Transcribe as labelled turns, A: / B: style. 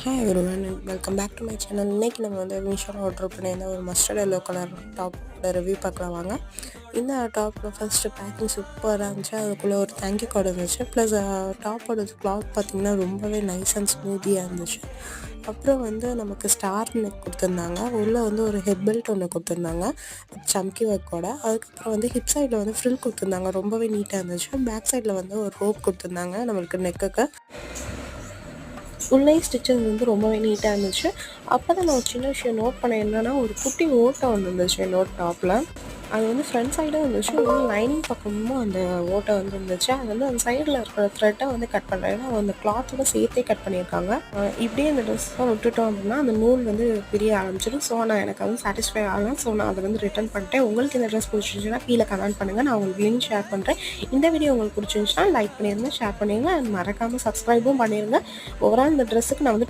A: Hi everyone and welcome back to my channel. இன்றைக்கி நம்ம வந்து மீஷோவில் ஆர்டர் பண்ணியிருந்த ஒரு மஸ்டர்ட் எல்லோ கலர் டாப்போட ரிவ்யூ பார்க்கலாம் வாங்க. இந்த டாப்பில் ஃபஸ்ட்டு பேக்கிங் சூப்பராக இருந்துச்சு. அதுக்குள்ளே ஒரு தேங்க்யூ கார்டு இருந்துச்சு. ப்ளஸ் டாப்போட கிளாத் பார்த்திங்கன்னா ரொம்பவே நைஸ் அண்ட் ஸ்மூத்தியாக இருந்துச்சு. அப்புறம் வந்து நமக்கு ஸ்டார் நெக் கொடுத்துருந்தாங்க. உள்ளே வந்து ஒரு ஹெட் பெல்ட் ஒன்று கொடுத்துருந்தாங்க சம்கி ஒர்க்கோட. அதுக்கப்புறம் வந்து ஹிப் சைடில் வந்து ஃப்ரில் கொடுத்துருந்தாங்க, ரொம்பவே நீட்டாக இருந்துச்சு. பேக் சைடில் வந்து ஒரு ரோப் கொடுத்துருந்தாங்க நம்மளுக்கு நெக்குக்கு. உள்ளே ஸ்டிச்சஸ் வந்து ரொம்பவே நீட்டாக இருந்துச்சு. அப்போ தான் நான் ஒரு சின்ன விஷயம் நோட் பண்ண என்னென்னா, ஒரு குட்டி ஓட்டை வந்துருந்துச்சு என்னோட டாப்பில். அது வந்து ஃப்ரண்ட் சைடும் இருந்துச்சு, இன்னும் லைனிங் பக்கமும் அந்த ஓட்டை வந்து இருந்துச்சு. அது வந்து அந்த சைடில் இருக்கிற த்ரெட்டை வந்து கட் பண்ணுறேன், ஏன்னா அந்த கிளாத்தோட சேர்த்தே கட் பண்ணியிருக்காங்க. இப்படியே அந்த ட்ரெஸ்ஸை விட்டுட்டோம் அப்படின்னா அந்த நூல் வந்து பிரிய ஆரம்பிச்சிடும். ஸோ எனக்கு வந்து சாட்டிஸ்ஃபை ஆகலாம். ஸோ நான் அதை வந்து ரிட்டர்ன் பண்ணிட்டேன். உங்களுக்கு இந்த ட்ரெஸ் பிடிச்சிருந்துச்சுன்னா கீழே கமெண்ட் பண்ணுங்கள், நான் உங்களுக்கு லிங்க் ஷேர் பண்ணுறேன். இந்த வீடியோ உங்களுக்கு பிடிச்சிருந்துச்சுன்னா லைக் பண்ணிடுங்க, ஷேர் பண்ணிடுங்க, அண்ட் மறக்காமல் சப்ஸ்கிரைபும் பண்ணிடுங்க. ஓவரால் இந்த ட்ரெஸ்ஸுக்கு நான் வந்து